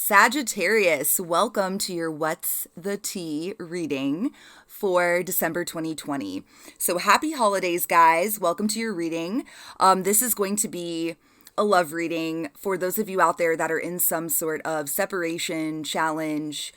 Sagittarius, welcome to your What's the Tea reading for December 2020. So happy holidays, guys. Welcome to your reading. This is going to be a love reading for those of you out there that are in some sort of separation, challenge,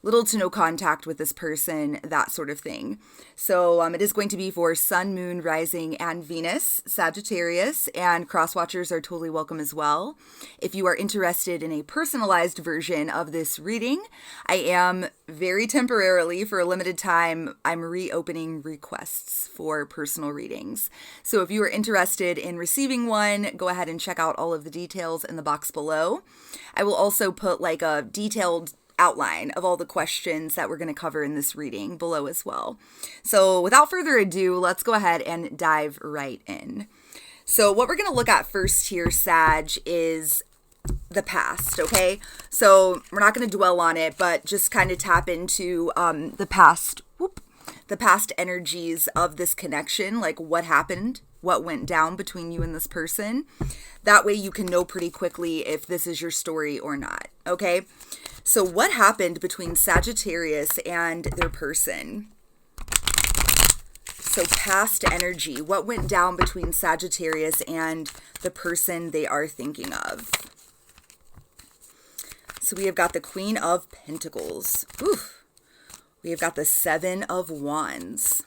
little to no contact with this person, that sort of thing. So it is going to be for Sun, Moon, Rising, and Venus, Sagittarius, and cross-watchers are totally welcome as well. If you are interested in a personalized version of this reading, I am very temporarily, for a limited time, I'm reopening requests for personal readings. So if you are interested in receiving one, go ahead and check out all of the details in the box below. I will also put like a detailed outline of all the questions that we're going to cover in this reading below as well. So without further ado, let's go ahead and dive right in. So what we're going to look at first here, Sag, is the past, okay? So we're not going to dwell on it, but just kind of tap into the past energies of this connection, like what happened, what went down between you and this person. That way you can know pretty quickly if this is your story or not, okay? So what happened between Sagittarius and their person? So past energy, what went down between Sagittarius and the person they are thinking of? So we have got the Queen of Pentacles. Oof. We have got the Seven of Wands.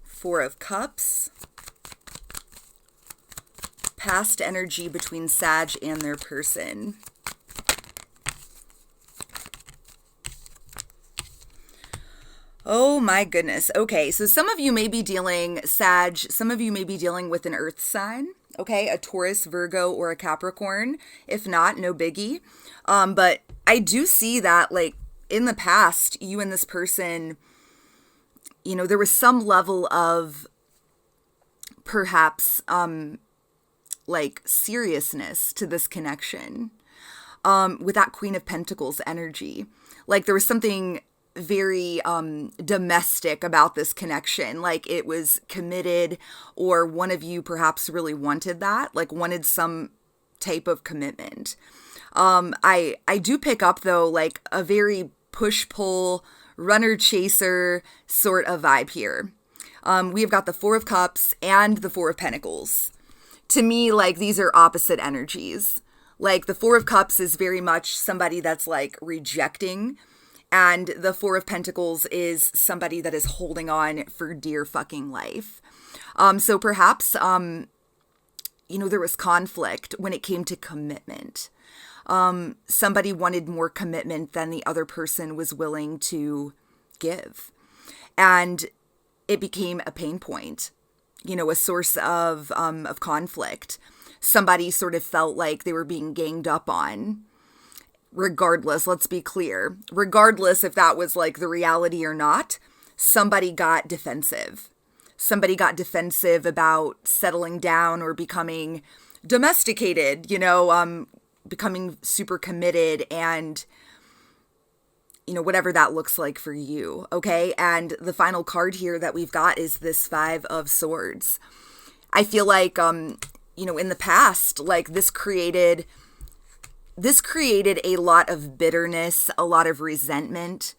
Four of Cups. Past energy between Sag and their person. Oh my goodness. Okay, so some of you may be dealing, Sag, some of you may be dealing with an earth sign, okay? A Taurus, Virgo, or a Capricorn. If not, no biggie. But I do see that, like, in the past, you and this person, you know, there was some level of perhaps like seriousness to this connection with that Queen of Pentacles energy. Like there was something very domestic about this connection. Like it was committed, or one of you perhaps really wanted that, like wanted some type of commitment. I do pick up though like a very push-pull, runner-chaser sort of vibe here. We have got the Four of Cups and the Four of Pentacles. To me, like, these are opposite energies. Like, the Four of Cups is very much somebody that's, like, rejecting. And the Four of Pentacles is somebody that is holding on for dear fucking life. So perhaps, you know, there was conflict when it came to commitment. Somebody wanted more commitment than the other person was willing to give. And it became a pain point. You know, a source of conflict. Somebody sort of felt like they were being ganged up on. Regardless, let's be clear. Regardless if that was like the reality or not, somebody got defensive. Somebody got defensive about settling down or becoming domesticated, you know, becoming super committed and, you know, whatever that looks like for you, okay? And the final card here that we've got is this Five of Swords. I feel like, you know, in the past, like this created a lot of bitterness, a lot of resentment.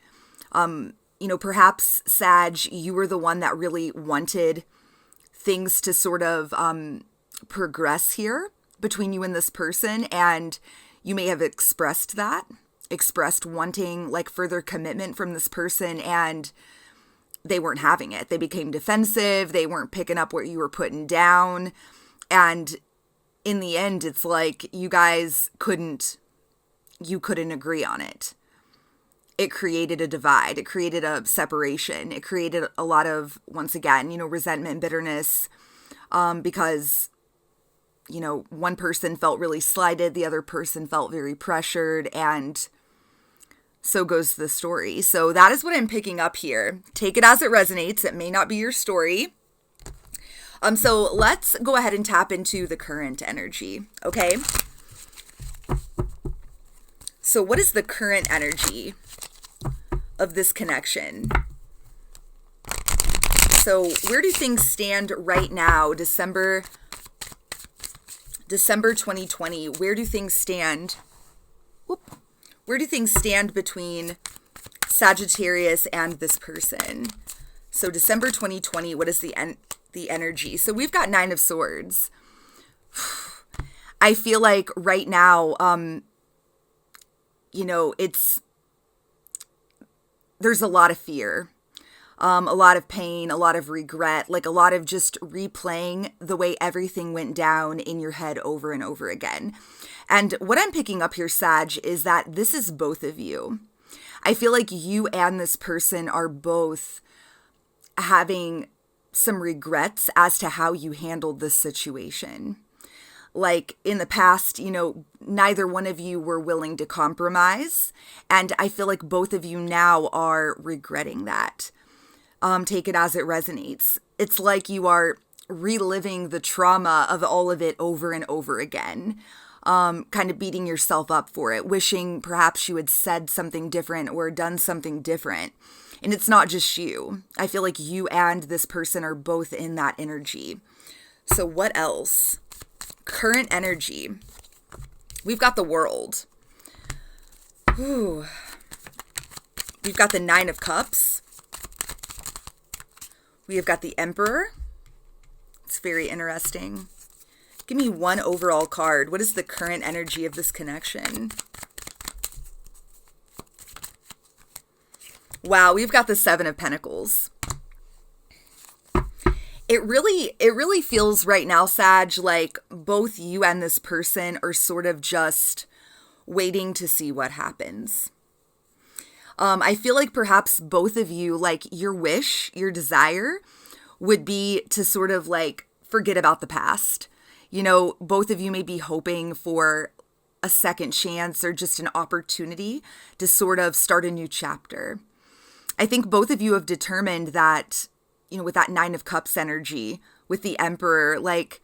You know, perhaps, Sag, you were the one that really wanted things to sort of progress here between you and this person, and you may have expressed wanting like further commitment from this person, and they weren't having it. They became defensive. They weren't picking up what you were putting down. And in the end, it's like you guys couldn't agree on it. It created a divide. It created a separation. It created a lot of, once again, you know, resentment, bitterness, because, you know, one person felt really slighted. The other person felt very pressured, and so goes the story. So that is what I'm picking up here. Take it as it resonates. It may not be your story. So let's go ahead and tap into the current energy, okay? So what is the current energy of this connection? So where do things stand right now, December 2020? Where do things stand? Where do things stand between Sagittarius and this person? So December 2020, what is the energy? So we've got 9 of Swords. I feel like right now, there's a lot of fear, a lot of pain, a lot of regret, like a lot of just replaying the way everything went down in your head over and over again. And what I'm picking up here, Sag, is that this is both of you. I feel like you and this person are both having some regrets as to how you handled this situation. Like in the past, neither one of you were willing to compromise. And I feel like both of you now are regretting that. Take it as it resonates. It's like you are reliving the trauma of all of it over and over again. Kind of beating yourself up for it, wishing perhaps you had said something different or done something different. And it's not just you. I feel like you and this person are both in that energy. So what else? Current energy. We've got the World. Ooh. We've got the 9 of Cups. We have got the Emperor. It's very interesting. Give me one overall card. What is the current energy of this connection? Wow, we've got the 7 of Pentacles. It really feels right now, Sag, like both you and this person are sort of just waiting to see what happens. I feel like perhaps both of you, like your wish, your desire would be to sort of like forget about the past. Both of you may be hoping for a second chance or just an opportunity to sort of start a new chapter. I think both of you have determined that, with that 9 of Cups energy, with the Emperor, like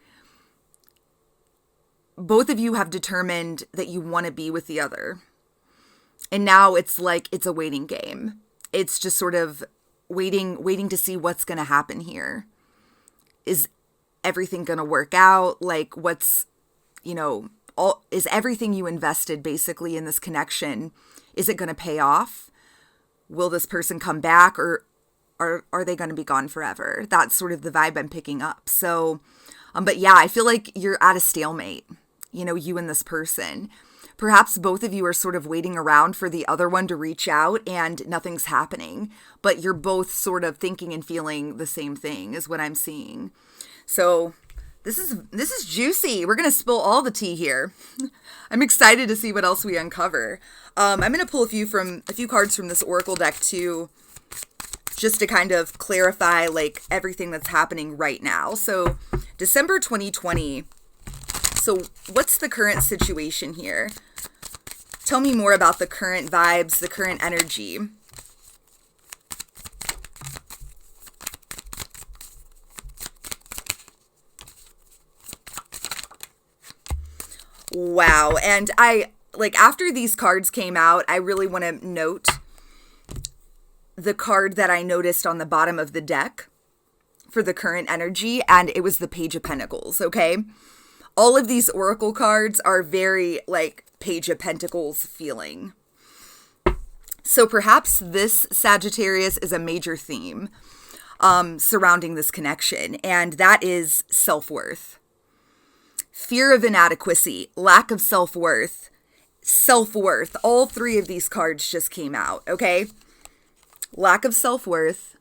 both of you have determined that you want to be with the other. And now it's like it's a waiting game. It's just sort of waiting to see what's going to happen here. Is everything going to work out? Like what's, is everything you invested basically in this connection, is it going to pay off? Will this person come back, or are they going to be gone forever? That's sort of the vibe I'm picking up. So, but yeah, I feel like you're at a stalemate, you and this person. Perhaps both of you are sort of waiting around for the other one to reach out and nothing's happening, but you're both sort of thinking and feeling the same thing is what I'm seeing. So this is juicy. We're going to spill all the tea here. I'm excited to see what else we uncover. I'm going to pull a few cards from this Oracle deck too, just to kind of clarify like everything that's happening right now. So December 2020. So what's the current situation here? Tell me more about the current vibes, the current energy. Wow. And after these cards came out, I really want to note the card that I noticed on the bottom of the deck for the current energy, and it was the Page of Pentacles, okay? All of these Oracle cards are very like Page of Pentacles feeling. So perhaps this Sagittarius is a major theme surrounding this connection, and that is self-worth. Fear of inadequacy, lack of self-worth, all 3 of these cards just came out, okay? Lack of self-worth,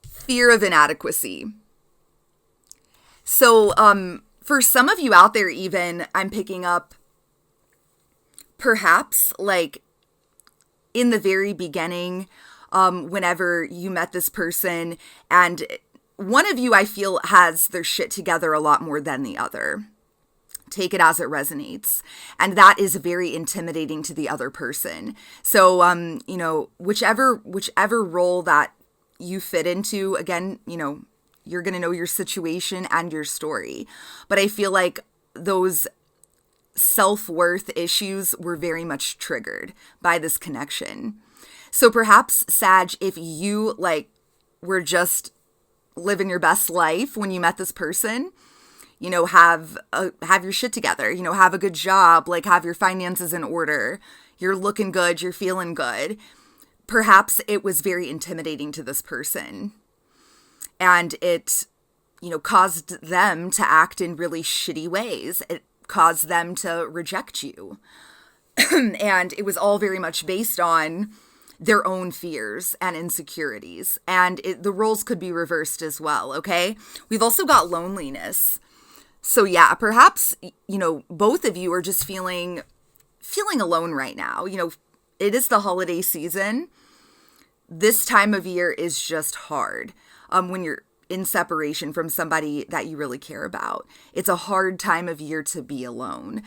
fear of inadequacy. So, for some of you out there even, I'm picking up perhaps like in the very beginning, whenever you met this person, and one of you I feel has their shit together a lot more than the other. Take it as it resonates. And that is very intimidating to the other person. So, whichever role that you fit into, again, you're going to know your situation and your story. But I feel like those self-worth issues were very much triggered by this connection. So perhaps, Sag, if you were just living your best life when you met this person, have your shit together, have a good job, have your finances in order, you're looking good, you're feeling good. Perhaps it was very intimidating to this person, and it, caused them to act in really shitty ways. It caused them to reject you. And it was all very much based on their own fears and insecurities. And the roles could be reversed as well, okay? We've also got loneliness. So yeah, perhaps, both of you are just feeling alone right now. It is the holiday season. This time of year is just hard. When you're in separation from somebody that you really care about, it's a hard time of year to be alone.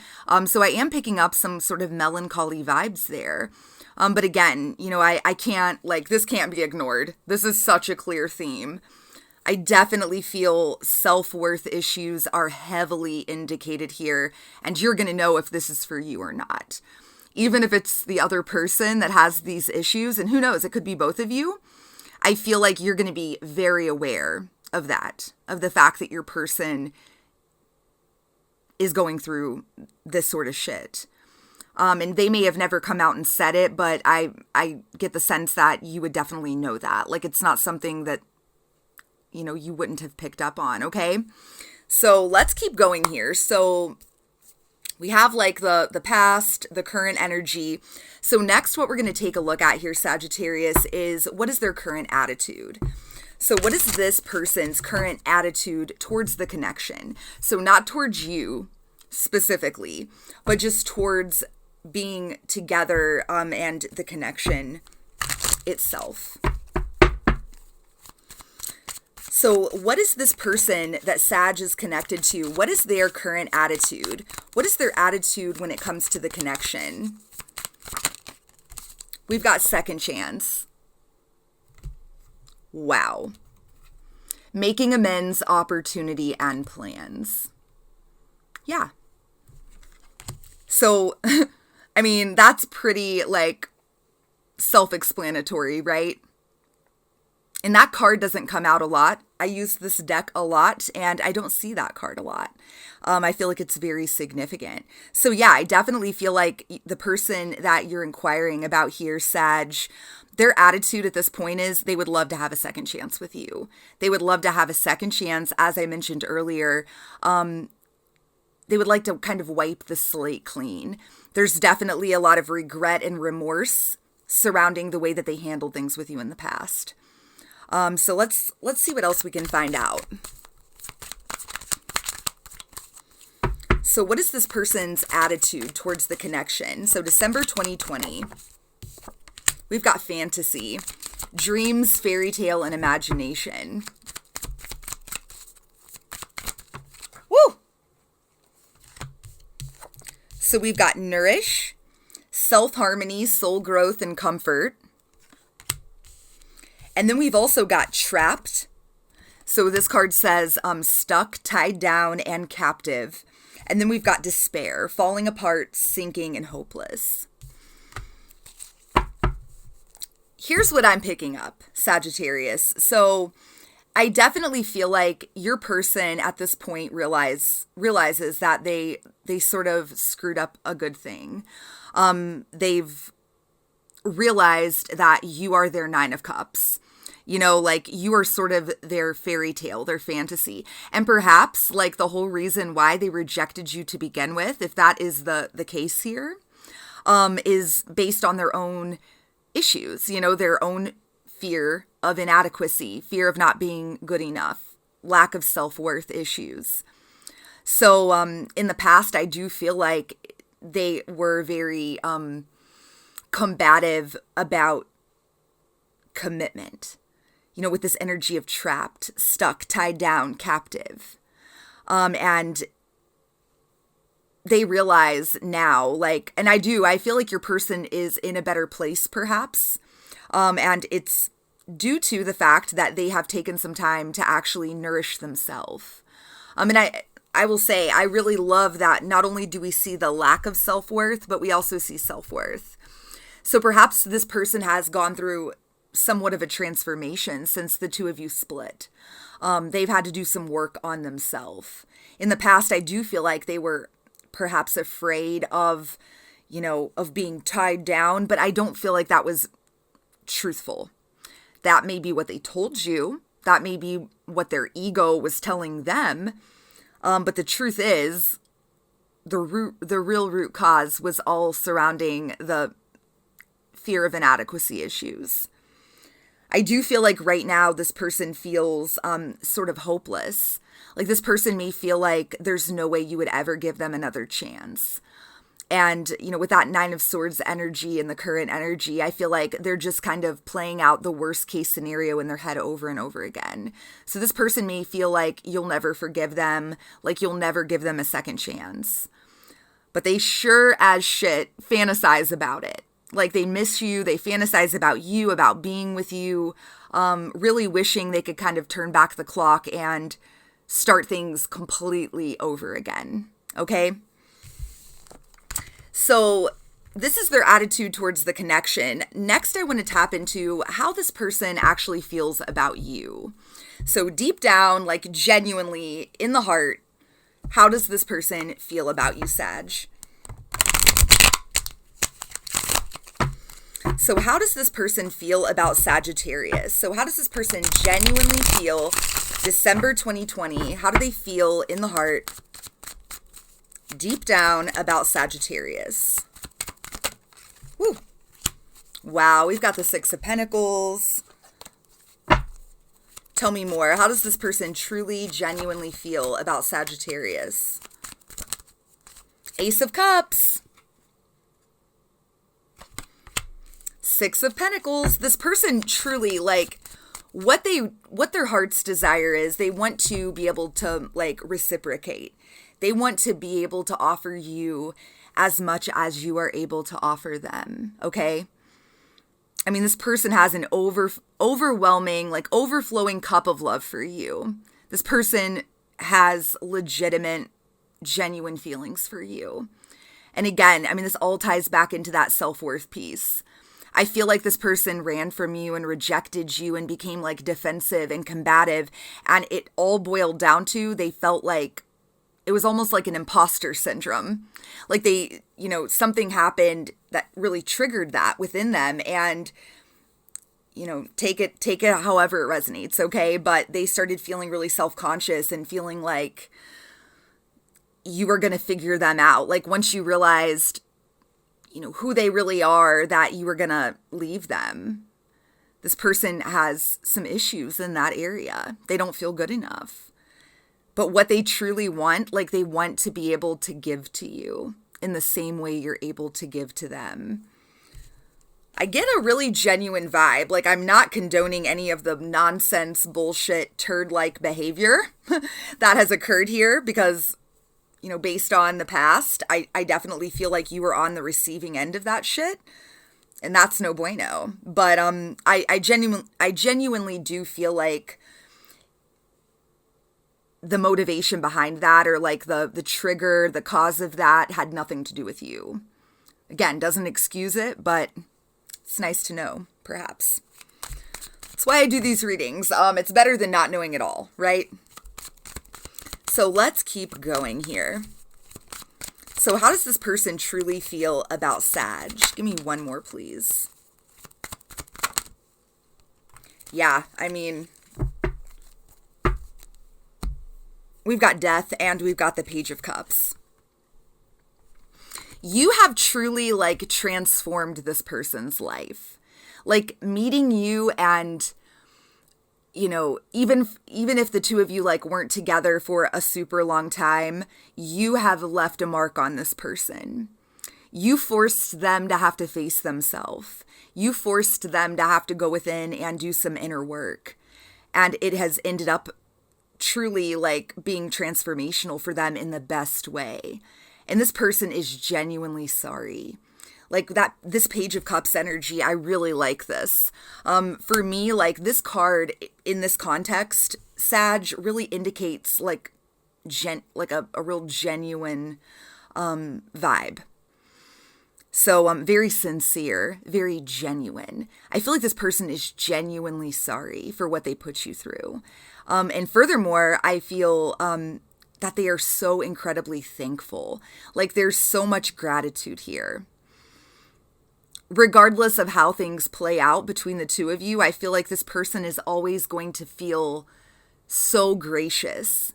So I am picking up some sort of melancholy vibes there. But again, I can't, this can't be ignored. This is such a clear theme. I definitely feel self-worth issues are heavily indicated here, and you're going to know if this is for you or not. Even if it's the other person that has these issues, and who knows, it could be both of you. I feel like you're going to be very aware of that, of the fact that your person is going through this sort of shit. And they may have never come out and said it, but I get the sense that you would definitely know that. It's not something that, you wouldn't have picked up on, okay? So let's keep going here. So we have the past, the current energy. So next, what we're going to take a look at here, Sagittarius, is what is their current attitude? So what is this person's current attitude towards the connection? So not towards you specifically, but just towards being together and the connection itself. So what is this person that Sag is connected to? What is their current attitude? What is their attitude when it comes to the connection? We've got second chance. Wow. Making amends, opportunity, and plans. Yeah. So, I mean, that's pretty, self-explanatory, right? And that card doesn't come out a lot. I use this deck a lot, and I don't see that card a lot. I feel like it's very significant. So yeah, I definitely feel like the person that you're inquiring about here, Sag, their attitude at this point is they would love to have a second chance with you. They would love to have a second chance, as I mentioned earlier. They would like to kind of wipe the slate clean. There's definitely a lot of regret and remorse surrounding the way that they handled things with you in the past. So let's see what else we can find out. So what is this person's attitude towards the connection? So December 2020, we've got fantasy, dreams, fairy tale, and imagination. Woo! So we've got nourish, self-harmony, soul growth, and comfort. And then we've also got trapped. So this card says stuck, tied down, and captive. And then we've got despair, falling apart, sinking, and hopeless. Here's what I'm picking up, Sagittarius. So I definitely feel like your person at this point realizes that they sort of screwed up a good thing. They've realized that you are their Nine of Cups. You are sort of their fairy tale, their fantasy. And perhaps, the whole reason why they rejected you to begin with, if that is the case here, is based on their own issues, their own fear of inadequacy, fear of not being good enough, lack of self-worth issues. So in the past, I do feel like they were very combative about commitment. With this energy of trapped, stuck, tied down, captive. And they realize now, and I feel like your person is in a better place perhaps. And it's due to the fact that they have taken some time to actually nourish themselves. And I will say, I really love that not only do we see the lack of self-worth, but we also see self-worth. So perhaps this person has gone through somewhat of a transformation since the two of you split. They've had to do some work on themselves. In the past, I do feel like they were perhaps afraid of, of being tied down, but I don't feel like that was truthful. That may be what they told you. That may be what their ego was telling them. But the truth is, the real root cause was all surrounding the fear of inadequacy issues. I do feel like right now this person feels sort of hopeless. Like this person may feel like there's no way you would ever give them another chance. And, with that 9 of Swords energy and the current energy, I feel like they're just kind of playing out the worst case scenario in their head over and over again. So this person may feel like you'll never forgive them, like you'll never give them a second chance. But they sure as shit fantasize about it. Like they miss you, they fantasize about you, about being with you, really wishing they could kind of turn back the clock and start things completely over again. Okay? So this is their attitude towards the connection. Next, I want to tap into how this person actually feels about you. So deep down, like genuinely in the heart, how does this person feel about you, Sag? So how does this person feel about Sagittarius? So how does this person genuinely feel December 2020? How do they feel in the heart, deep down, about Sagittarius? Woo. Wow, we've got the 6 of Pentacles. Tell me more. How does this person truly, genuinely feel about Sagittarius? Ace of Cups. 6 of Pentacles. This person truly, like, what their heart's desire is, they want to be able to, like, reciprocate. They want to be able to offer you as much as you are able to offer them, okay? I mean, this person has an overwhelming, like, overflowing cup of love for you. This person has legitimate, genuine feelings for you. And again, I mean, this all ties back into that self-worth piece. I feel like this person ran from you and rejected you and became, like, defensive and combative. And it all boiled down to they felt like it was almost like an imposter syndrome. Like they, something happened that really triggered that within them. And, take it however it resonates, okay? But they started feeling really self-conscious and feeling like you were going to figure them out. Like once you realized, who they really are, that you were going to leave them. This person has some issues in that area. They don't feel good enough. But what they truly want, like they want to be able to give to you in the same way you're able to give to them. I get a really genuine vibe. Like I'm not condoning any of the nonsense, bullshit, turd-like behavior that has occurred here because, based on the past, I definitely feel like you were on the receiving end of that shit. And that's no bueno. But I genuinely do feel like the motivation behind that, or like the trigger, the cause of that, had nothing to do with you. Again, doesn't excuse it, but it's nice to know, perhaps. That's why I do these readings. It's better than not knowing it all, right? So let's keep going here. So how does this person truly feel about Sag? Give me one more, please. Yeah, I mean, we've got Death and we've got the Page of Cups. You have truly, like, transformed this person's life. Like, meeting you and, even if the two of you, like, weren't together for a super long time, you have left a mark on this person. You forced them to have to face themselves. You forced them to have to go within and do some inner work. And it has ended up truly, like, being transformational for them in the best way. And this person is genuinely sorry. Like this Page of Cups energy, I really like this. For me, like, this card in this context, Sag, really indicates, like, like a real genuine vibe. So very sincere, very genuine. I feel like this person is genuinely sorry for what they put you through. And furthermore, I feel that they are so incredibly thankful. Like there's so much gratitude here. Regardless of how things play out between the two of you, I feel like this person is always going to feel so gracious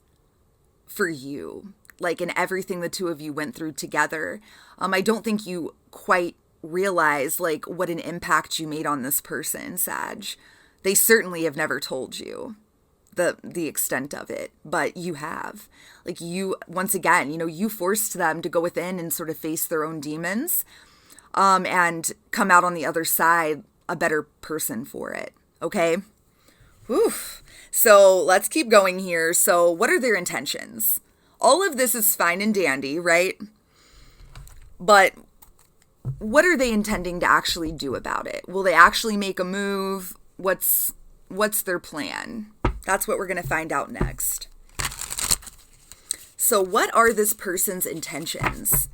for you, like in everything the two of you went through together. I don't think you quite realize like what an impact you made on this person, Sag. They certainly have never told you the extent of it, but you have. Like you, once again, you forced them to go within and sort of face their own demons, and come out on the other side a better person for it. Okay? Whew. So let's keep going here. So what are their intentions? All of this is fine and dandy, right? But what are they intending to actually do about it? Will they actually make a move? What's their plan? That's what we're going to find out next. So what are this person's intentions?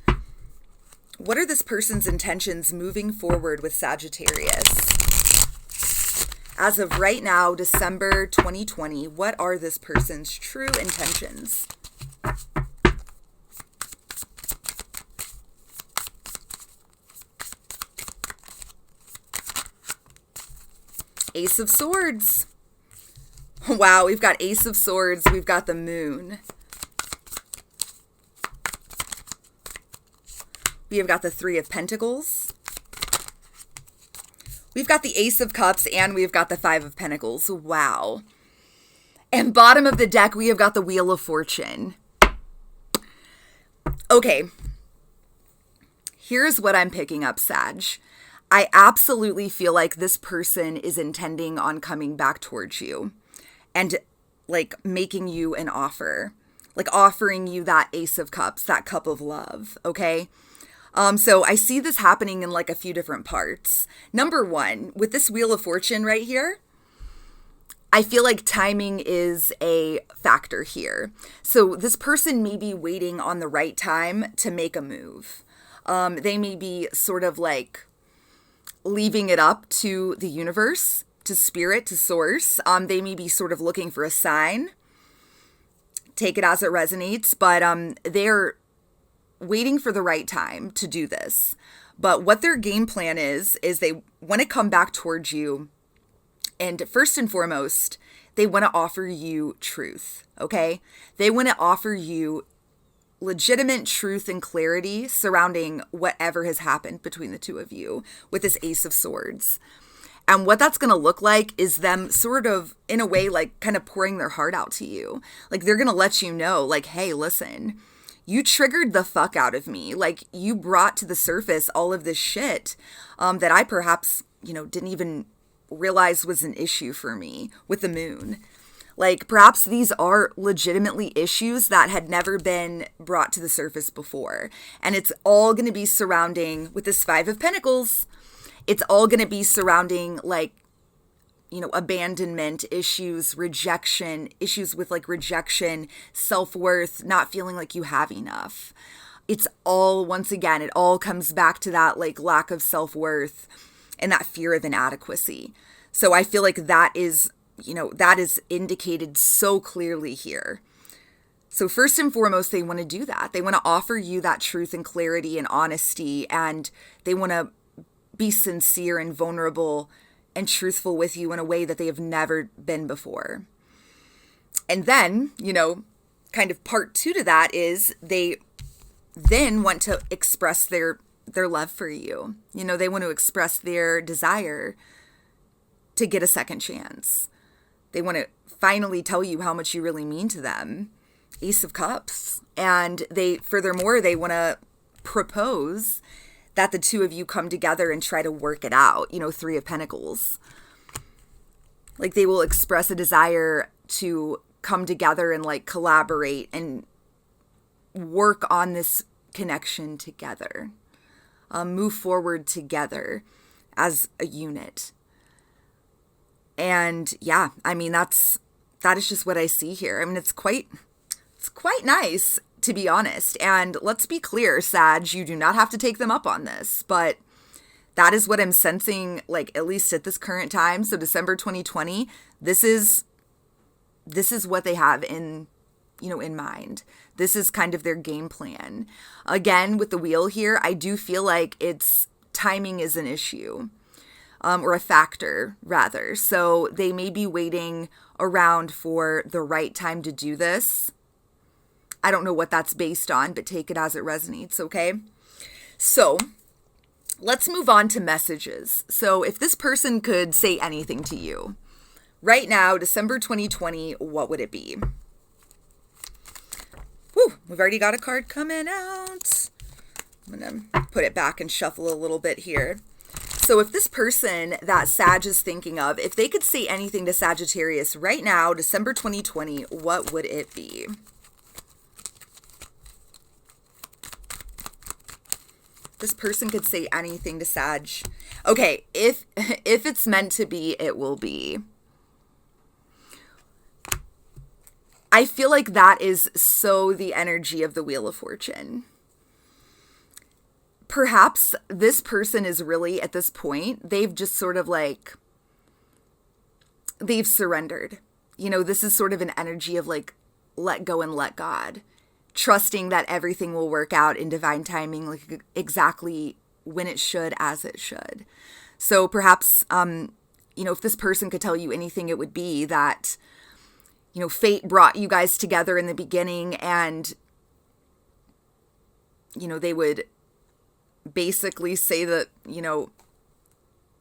What are this person's intentions moving forward with Sagittarius? As of right now, December 2020, what are this person's true intentions? Ace of Swords. Wow, we've got Ace of Swords. We've got the Moon. We have got the Three of Pentacles. We've got the Ace of Cups, and we've got the Five of Pentacles. Wow. And bottom of the deck, we have got the Wheel of Fortune. Okay. Here's what I'm picking up, Sag. I absolutely feel like this person is intending on coming back towards you and like making you an offer, like offering you that Ace of Cups, that cup of love. Okay. So I see this happening in like a few different parts. Number one, with this Wheel of Fortune right here, I feel like timing is a factor here. So this person may be waiting on the right time to make a move. They may be sort of like leaving it up to the universe, to spirit, to source. They may be sort of looking for a sign. Take it as it resonates, but they're waiting for the right time to do this. But what their game plan is they want to come back towards you. And first and foremost, they want to offer you truth, okay? They want to offer you legitimate truth and clarity surrounding whatever has happened between the two of you with this Ace of Swords. And what that's going to look like is them sort of, in a way, like kind of pouring their heart out to you. Like they're going to let you know, like, hey, listen, you triggered the fuck out of me. Like you brought to the surface all of this shit that I perhaps, didn't even realize was an issue for me with the Moon. Like perhaps these are legitimately issues that had never been brought to the surface before. And it's all going to be surrounding, with this Five of Pentacles, it's all going to be surrounding like, abandonment issues, rejection, issues with like rejection, self-worth, not feeling like you have enough. It's all, once again, it all comes back to that like lack of self-worth and that fear of inadequacy. So I feel like that is indicated so clearly here. So first and foremost, they want to do that. They want to offer you that truth and clarity and honesty, and they want to be sincere and vulnerable and truthful with you in a way that they have never been before. And then, kind of part two to that is they then want to express their love for you. They want to express their desire to get a second chance. They want to finally tell you how much you really mean to them. Ace of Cups. And furthermore, they want to propose that the two of you come together and try to work it out. Three of Pentacles. Like they will express a desire to come together and like collaborate and work on this connection together. Move forward together as a unit. And yeah, that is just what I see here. It's quite It's quite nice, to be honest. And let's be clear, Sag, you do not have to take them up on this, but that is what I'm sensing, like, at least at this current time. So December 2020, this is what they have in mind. This is kind of their game plan. Again, with the wheel here, I do feel like timing is an issue, or a factor rather. So they may be waiting around for the right time to do this. I don't know what that's based on, but take it as it resonates, okay? So let's move on to messages. So if this person could say anything to you right now, December 2020, what would it be? Whew, we've already got a card coming out. I'm going to put it back and shuffle a little bit here. So if this person that Sag is thinking of, if they could say anything to Sagittarius right now, December 2020, what would it be? This person could say anything to Sag. Okay, if it's meant to be, it will be. I feel like that is so the energy of the Wheel of Fortune. Perhaps this person is really, at this point, they've just sort of like, they've surrendered. This is sort of an energy of like, let go and let God. Trusting that everything will work out in divine timing, like exactly when it should, as it should. So perhaps, if this person could tell you anything, it would be that, fate brought you guys together in the beginning, and, they would basically say that,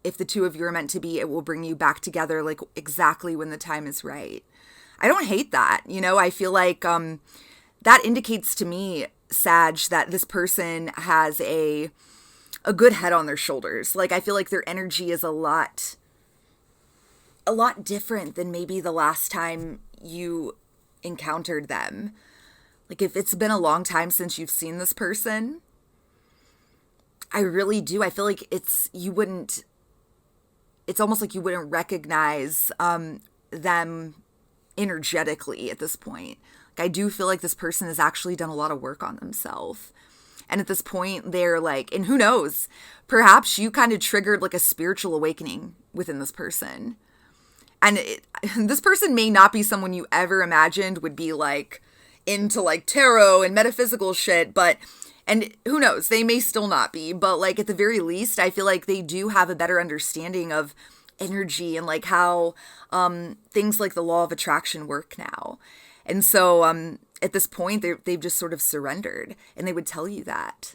if the two of you are meant to be, it will bring you back together, like exactly when the time is right. I don't hate that. I feel like, that indicates to me, Sag, that this person has a good head on their shoulders. Like, I feel like their energy is a lot different than maybe the last time you encountered them. Like, if it's been a long time since you've seen this person, I really do. I feel like it's almost like you wouldn't recognize them energetically at this point. I do feel like this person has actually done a lot of work on themselves. And at this point, they're like, and who knows, perhaps you kind of triggered like a spiritual awakening within this person. And this person may not be someone you ever imagined would be like into like tarot and metaphysical shit, and who knows, they may still not be, but like at the very least, I feel like they do have a better understanding of energy and like how things like the law of attraction work now. And so at this point, they've just sort of surrendered, and they would tell you that.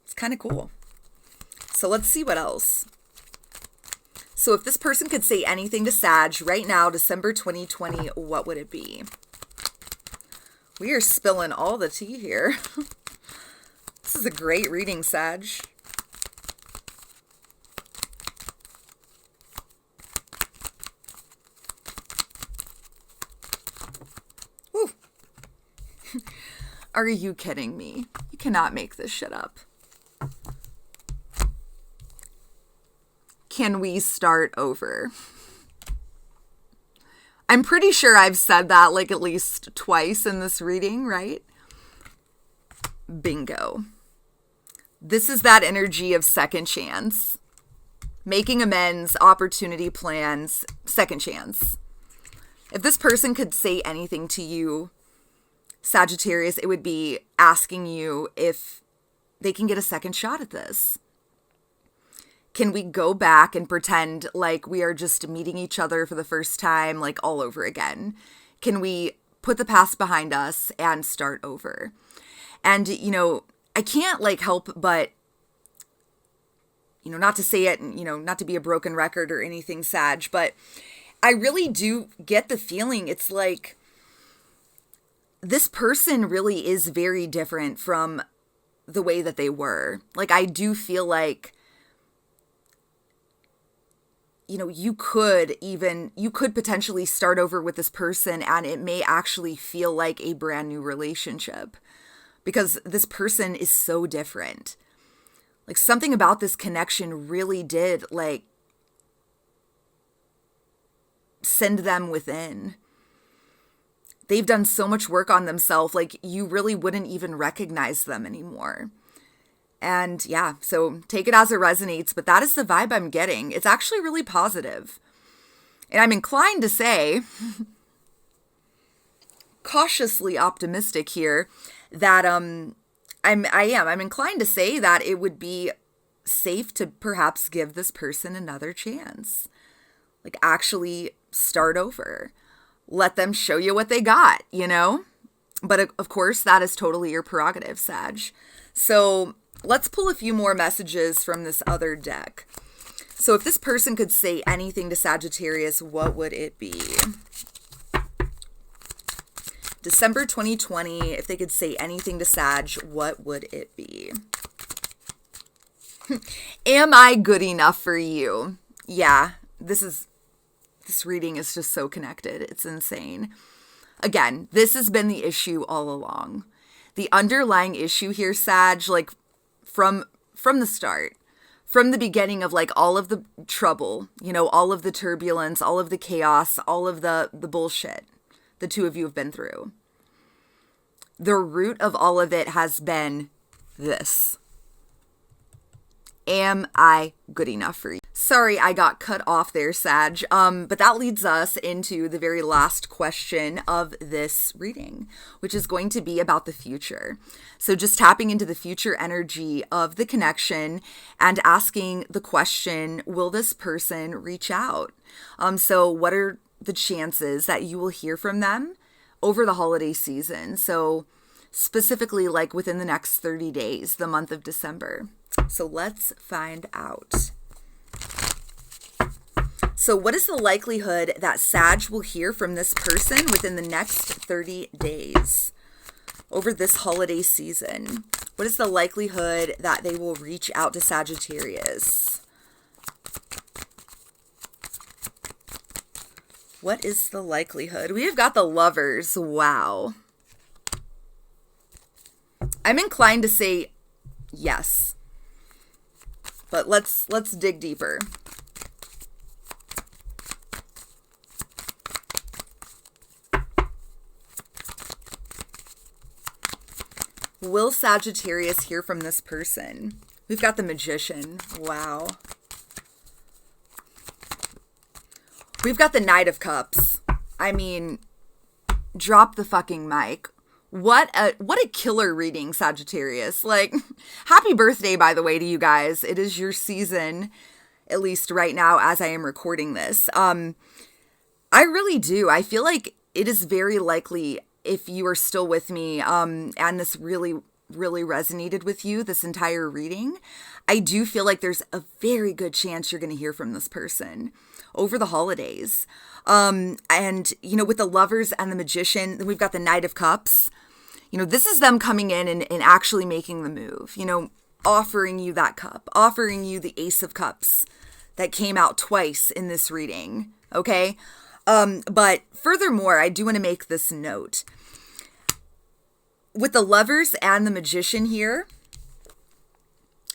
It's kind of cool. So let's see what else. So if this person could say anything to Sag right now, December 2020, what would it be? We are spilling all the tea here. This is a great reading, Sag. Are you kidding me? You cannot make this shit up. Can we start over? I'm pretty sure I've said that like at least twice in this reading, right? Bingo. This is that energy of second chance. Making amends, opportunity plans, second chance. If this person could say anything to you, Sagittarius, it would be asking you if they can get a second shot at this. Can we go back and pretend like we are just meeting each other for the first time, like all over again? Can we put the past behind us and start over? And, I can't like help but, not to say it, not to be a broken record or anything, Sag, but I really do get the feeling it's like, this person really is very different from the way that they were. Like, I do feel like, you could potentially start over with this person, and it may actually feel like a brand new relationship because this person is so different. Like, something about this connection really did like send them within. they've done so much work on themselves, like you really wouldn't even recognize them anymore. And yeah, so take it as it resonates, but that is the vibe I'm getting. It's actually really positive. And I'm inclined to say, cautiously optimistic here, that I'm inclined to say that it would be safe to perhaps give this person another chance. Like actually start over. Let them show you what they got, you know? But of course, that is totally your prerogative, Sag. So let's pull a few more messages from this other deck. So if this person could say anything to Sagittarius, what would it be? December 2020, if they could say anything to Sag, what would it be? Am I good enough for you? Yeah, this reading is just so connected. It's insane. Again, this has been the issue all along. The underlying issue here, Sag, like from the start, from the beginning of like all of the trouble, you know, all of the turbulence, all of the chaos, all of the bullshit the two of you have been through. The root of all of it has been this. Am I good enough for you? Sorry, I got cut off there, Sag. But that leads us into the very last question of this reading, which is going to be about the future. So just tapping into the future energy of the connection and asking the question, will this person reach out? So what are the chances that you will hear from them over the holiday season? So specifically like within the next 30 days, the month of December. So let's find out. So what is the likelihood that Sag will hear from this person within the next 30 days over this holiday season? What is the likelihood that they will reach out to Sagittarius? What is the likelihood? We have got the Lovers. Wow. I'm inclined to say yes. But let's dig deeper. Will Sagittarius hear from this person? We've got the Magician. Wow. We've got the Knight of Cups. I mean, drop the fucking mic. What a killer reading, Sagittarius. Like, happy birthday, by the way, to you guys. It is your season, at least right now as I am recording this. I really do. I feel like it is very likely, if you are still with me, and this really, really resonated with you, this entire reading, I do feel like there's a very good chance you're going to hear from this person over the holidays. And, you know, with the Lovers and the Magician, then we've got the Knight of Cups. You know, this is them coming in and actually making the move, you know, offering you that cup, offering you the Ace of Cups that came out twice in this reading, okay? But furthermore, I do want to make this note. With the Lovers and the Magician here,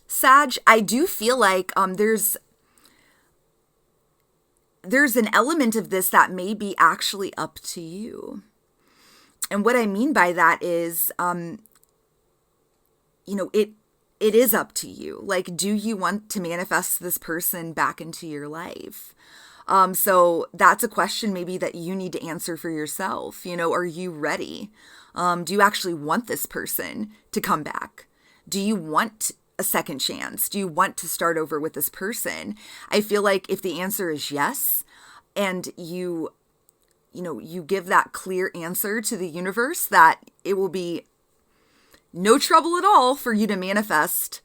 Sag, I do feel like there's an element of this that may be actually up to you. And what I mean by that is, you know, it is up to you. Like, do you want to manifest this person back into your life? So that's a question maybe that you need to answer for yourself. You know, are you ready? Do you actually want this person to come back? Do you want a second chance? Do you want to start over with this person? I feel like if the answer is yes, and you give that clear answer to the universe, that it will be no trouble at all for you to manifest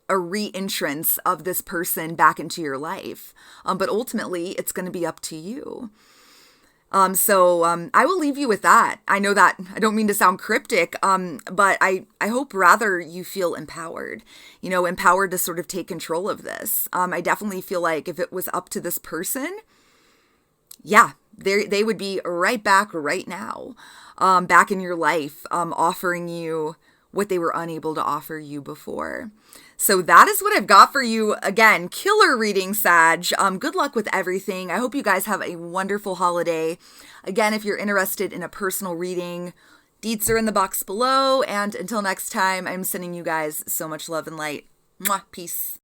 a re-entrance of this person back into your life. But ultimately, it's going to be up to you. So I will leave you with that. I know that I don't mean to sound cryptic, but I hope rather you feel empowered, you know, empowered to sort of take control of this. I definitely feel like if it was up to this person, yeah, they would be right back right now, back in your life, offering you what they were unable to offer you before. So that is what I've got for you. Again, killer reading, Sag. Good luck with everything. I hope you guys have a wonderful holiday. Again, if you're interested in a personal reading, deets are in the box below. And until next time, I'm sending you guys so much love and light. Mwah, peace.